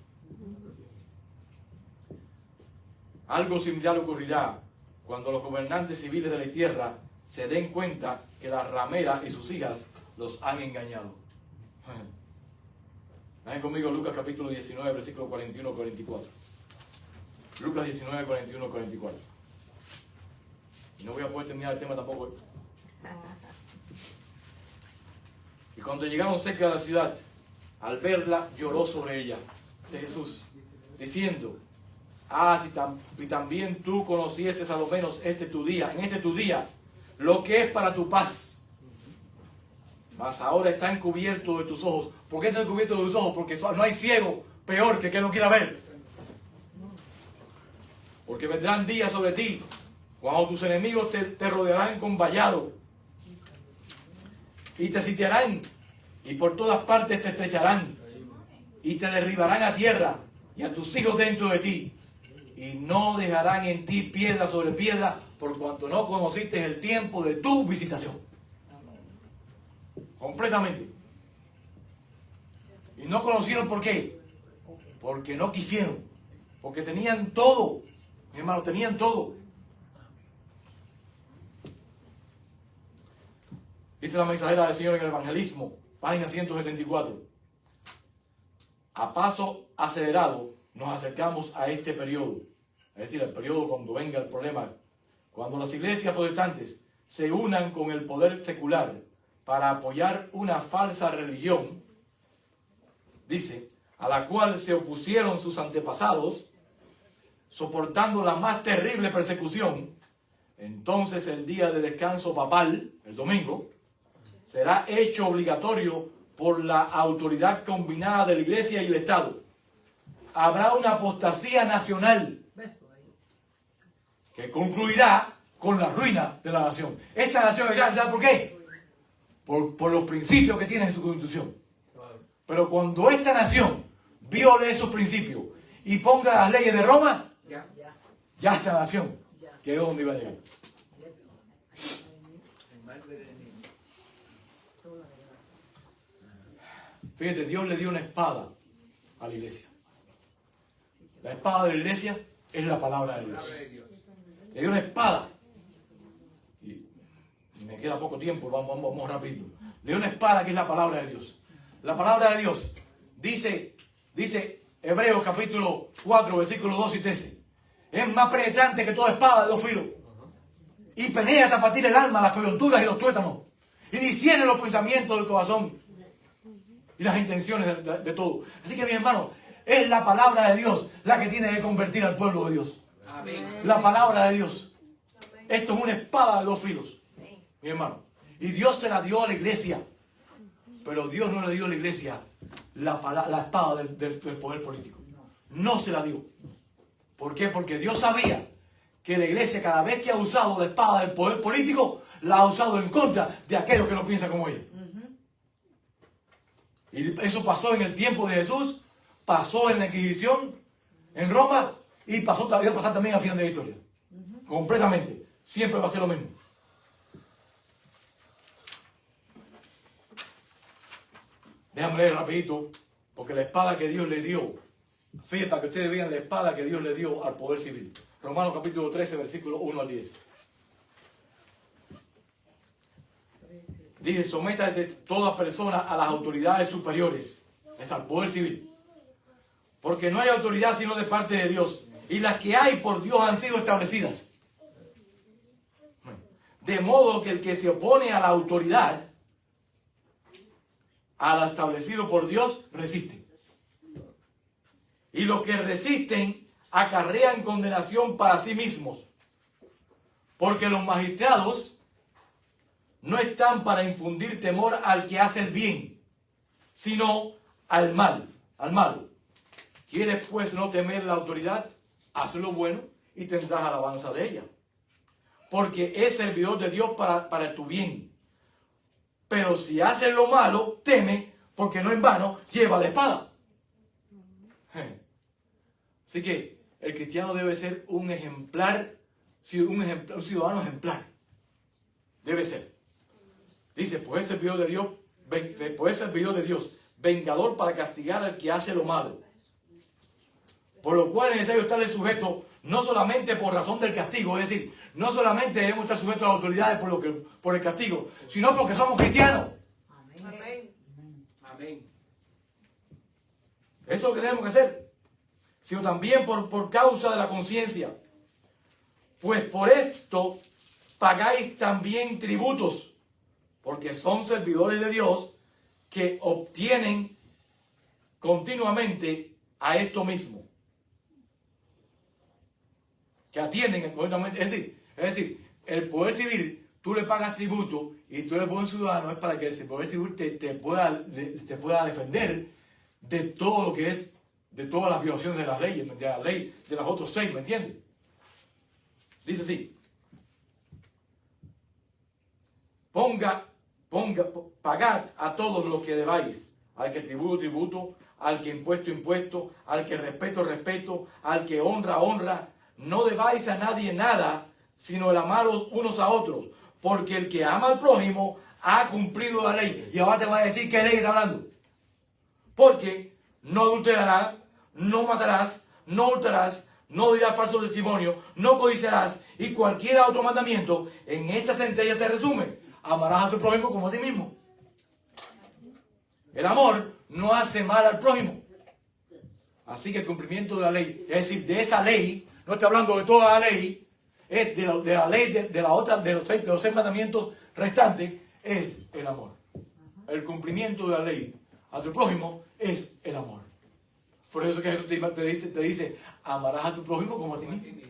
Algo similar ocurrirá cuando los gobernantes civiles de la tierra se den cuenta que la ramera y sus hijas los han engañado. Vayan conmigo Lucas capítulo 19, versículo 41-44. Lucas 19, 41-44. Y no voy a poder terminar el tema tampoco. Y cuando llegaron cerca de la ciudad, al verla, lloró sobre ella, de Jesús, diciendo, si también tú conocieses a lo menos en este tu día, lo que es para tu paz. Mas ahora está encubierto de tus ojos. ¿Por qué está encubierto de tus ojos? Porque no hay ciego peor que el que no quiera ver. Porque vendrán días sobre ti, cuando tus enemigos te rodearán con vallado, y te sitiarán, y por todas partes te estrecharán, y te derribarán a tierra, y a tus hijos dentro de ti, y no dejarán en ti piedra sobre piedra, por cuanto no conociste el tiempo de tu visitación. Completamente. Y no conocieron por qué. Porque no quisieron. Porque tenían todo. Mi hermano, tenían todo. Dice la mensajera del Señor en el Evangelismo, página 174. a paso acelerado nos acercamos a este periodo. Es decir, el periodo cuando venga el problema. Cuando las iglesias protestantes se unan con el poder secular para apoyar una falsa religión, dice, a la cual se opusieron sus antepasados, soportando la más terrible persecución, entonces el día de descanso papal, el domingo, será hecho obligatorio por la autoridad combinada de la Iglesia y el Estado. Habrá una apostasía nacional que concluirá con la ruina de la nación. Esta nación, ¿ya por qué? Por los principios que tiene en su constitución. Pero cuando esta nación viole esos principios y ponga las leyes de Roma, ya esta nación quedó donde iba a llegar. Fíjate, Dios le dio una espada a la iglesia. La espada de la iglesia es la palabra de Dios. Le dio una espada. Y me queda poco tiempo, vamos rápido. Le dio una espada que es la palabra de Dios. La palabra de Dios dice Hebreos capítulo 4, versículos 2 y 13. Es más penetrante que toda espada de dos filos. Y penetra hasta partir el alma, las coyunturas y los tuétanos. Y discierne los pensamientos del corazón y las intenciones de todo. Así que, mis hermanos, es la palabra de Dios la que tiene que convertir al pueblo de Dios. Amén. La palabra de Dios. Esto es una espada de dos filos, mi hermano. Y Dios se la dio a la iglesia. Pero Dios no le dio a la iglesia la espada del poder político. No se la dio. ¿Por qué? Porque Dios sabía que la iglesia, cada vez que ha usado la espada del poder político, la ha usado en contra de aquellos que no piensan como ella. Y eso pasó en el tiempo de Jesús, pasó en la Inquisición, en Roma, y todavía pasar también al final de la historia. Completamente. Siempre va a ser lo mismo. Déjame leer rapidito, porque la espada que Dios le dio, fíjense para que ustedes vean la espada que Dios le dio al poder civil. Romanos capítulo 13, versículo 1 al 10. Dice, sométate toda persona a las autoridades superiores, es al poder civil. Porque no hay autoridad sino de parte de Dios. Y las que hay por Dios han sido establecidas. De modo que el que se opone a la autoridad, a lo establecido por Dios, resiste. Y los que resisten acarrean condenación para sí mismos. Porque los magistrados no están para infundir temor al que hace el bien, sino al mal, al malo. ¿Quieres pues no temer la autoridad? Haz lo bueno y tendrás alabanza de ella. Porque es servidor de Dios para tu bien. Pero si haces lo malo, teme, porque no en vano lleva la espada. Así que el cristiano debe ser un ejemplar, un ciudadano ejemplar. Debe ser. Dice, pues es servidor de Dios, vengador para castigar al que hace lo malo. Por lo cual es necesario estarle sujeto, no solamente por razón del castigo, es decir, no solamente debemos estar sujetos a las autoridades por el castigo, sino porque somos cristianos. Amén. Amén. Eso es lo que tenemos que hacer. Sino también por causa de la conciencia. Pues por esto pagáis también tributos, porque son servidores de Dios que obtienen continuamente a esto mismo. Que atienden continuamente. Es decir, el poder civil, tú le pagas tributo y tú eres buen ciudadano, es para que el poder civil te pueda defender de todo lo que es, de todas las violaciones de las leyes, de la ley de los otros 6, ¿me entiendes? Dice así. Pagad a todos los que debáis, al que tributo, al que impuesto, al que respeto, al que honra. No debáis a nadie nada, sino el amaros unos a otros, porque el que ama al prójimo ha cumplido la ley. Y ahora te va a decir qué ley está hablando. Porque no adulterarás, no matarás, no hurtarás, no dirás falso testimonio, no codiciarás, y cualquier otro mandamiento. En esta sentencia se resume: amarás a tu prójimo como a ti mismo. El amor no hace mal al prójimo. Así que el cumplimiento de la ley, es decir, de esa ley, no estoy hablando de toda la ley, es de la ley de la otra, de los 6 mandamientos restantes, es el amor. El cumplimiento de la ley a tu prójimo es el amor. Por eso que Jesús te dice, amarás a tu prójimo como a ti mismo.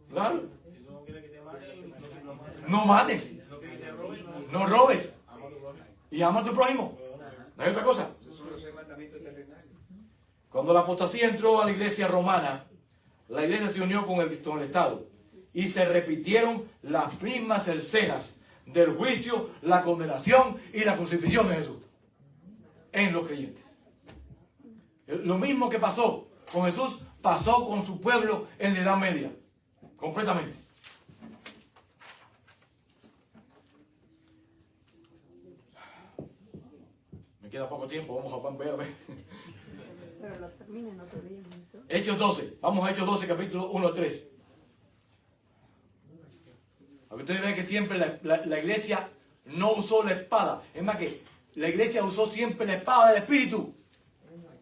Claro. No mates. No robes. Y ama a tu prójimo. No hay otra cosa. Cuando la apostasía entró a la iglesia romana, la iglesia se unió con el Estado y se repitieron las mismas escenas del juicio, la condenación y la crucifixión de Jesús en los creyentes. Lo mismo que pasó con Jesús, pasó con su pueblo en la Edad Media, completamente. Me queda poco tiempo, vamos a ver. Pero lo termine, no te digas. Hechos 12, vamos a Hechos 12, capítulo 1 a 3. Porque ustedes ven que siempre la iglesia no usó la espada. Es más que la iglesia usó siempre la espada del Espíritu.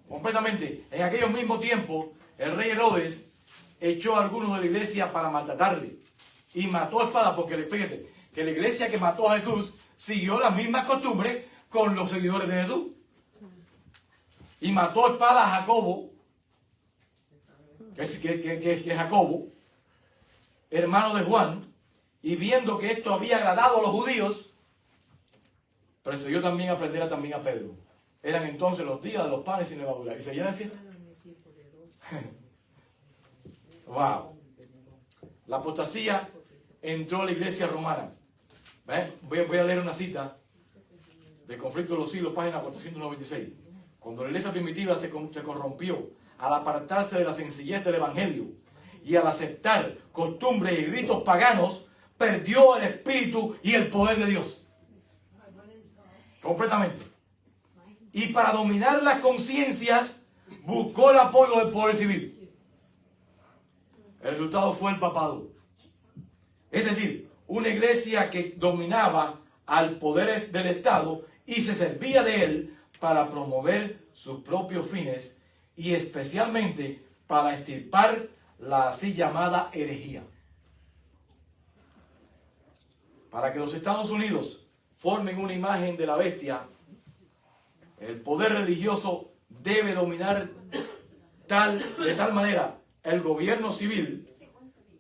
Completamente. En aquellos mismos tiempos, el rey Herodes echó a algunos de la iglesia para maltratarle. Y mató a espada, porque fíjate, que la iglesia que mató a Jesús siguió las mismas costumbres con los seguidores de Jesús. Y mató a espada a Jacobo, que es Jacobo, hermano de Juan, y viendo que esto había agradado a los judíos, procedió también a prender también a Pedro. Eran entonces los días de los panes sin levadura. ¿Y se llena de fiesta? Wow. La apostasía entró a la iglesia romana. ¿Ves? Voy a leer una cita del Conflicto de los Siglos, página 496. Cuando la iglesia primitiva se corrompió al apartarse de la sencillez del evangelio y al aceptar costumbres y ritos paganos, perdió el espíritu y el poder de Dios. Completamente. Y para dominar las conciencias, buscó el apoyo del poder civil. El resultado fue el papado. Es decir, una iglesia que dominaba al poder del Estado y se servía de él para promover sus propios fines y especialmente para extirpar la así llamada herejía. Para que los Estados Unidos formen una imagen de la bestia, el poder religioso debe dominar de tal manera el gobierno civil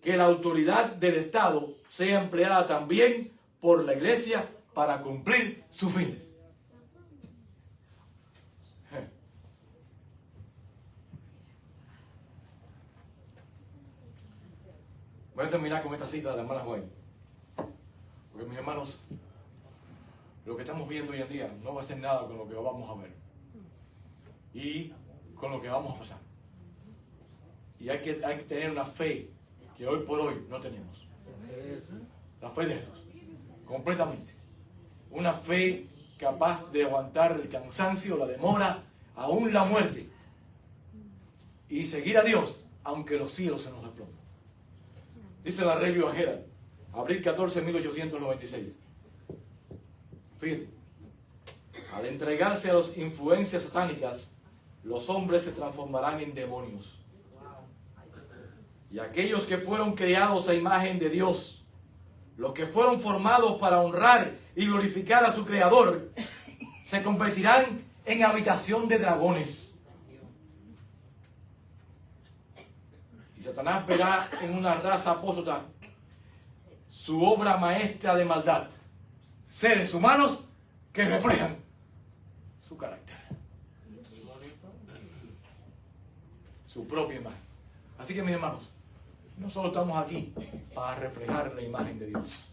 que la autoridad del Estado sea empleada también por la iglesia para cumplir sus fines. Voy a terminar con esta cita de la hermana Juan. Porque mis hermanos, lo que estamos viendo hoy en día no va a ser nada con lo que vamos a ver. Y con lo que vamos a pasar. Y hay que tener una fe que hoy por hoy no tenemos. La fe de Jesús. Completamente. Una fe capaz de aguantar el cansancio, la demora, aún la muerte. Y seguir a Dios, aunque los cielos se nos desplomen. Dice la Review Herald, abril 14, 1896. Fíjate. Al entregarse a las influencias satánicas, los hombres se transformarán en demonios. Y aquellos que fueron creados a imagen de Dios, los que fueron formados para honrar y glorificar a su Creador, se convertirán en habitación de dragones. Y Satanás verá en una raza apóstata su obra maestra de maldad. Seres humanos que reflejan su carácter. Su propia imagen. Así que mis hermanos, nosotros estamos aquí para reflejar la imagen de Dios.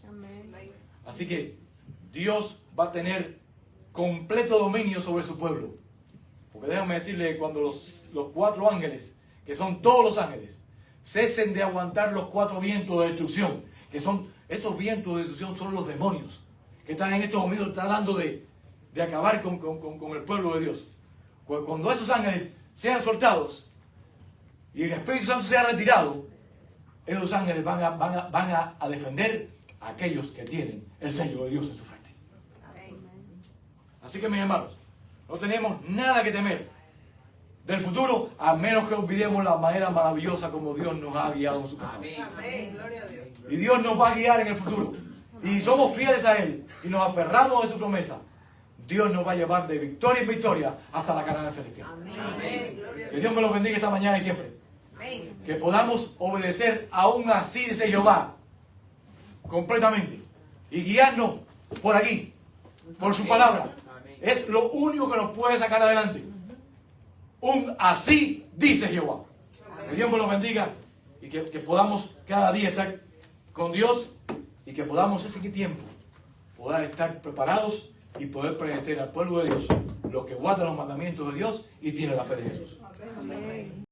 Así que Dios va a tener completo dominio sobre su pueblo. Porque déjame decirle, cuando los 4 ángeles, que son todos los ángeles, cesen de aguantar los 4 vientos de destrucción, que son esos vientos de destrucción, son los demonios que están en estos momentos tratando de acabar con el pueblo de Dios. Cuando esos ángeles sean soltados y el Espíritu Santo sea retirado, esos ángeles van a defender a aquellos que tienen el sello de Dios en su frente. Así que mis hermanos, no tenemos nada que temer. del futuro, a menos que olvidemos la manera maravillosa como Dios nos ha guiado en su pasado. Amén. Gloria a Dios. Y Dios nos va a guiar en el futuro. Y somos fieles a Él y nos aferramos a su promesa. Dios nos va a llevar de victoria en victoria hasta la Canaán celestial. Amén. Gloria a Que Dios. Dios me lo bendiga esta mañana y siempre. Amén. Que podamos obedecer aún así, dice Jehová, completamente. Y guiarnos por aquí, por su palabra. Es lo único que nos puede sacar adelante. Un así dice Jehová. Que Dios me lo bendiga y que podamos cada día estar con Dios y que podamos ese tiempo poder estar preparados y poder prometer al pueblo de Dios los que guardan los mandamientos de Dios y tienen la fe de Jesús. Amén.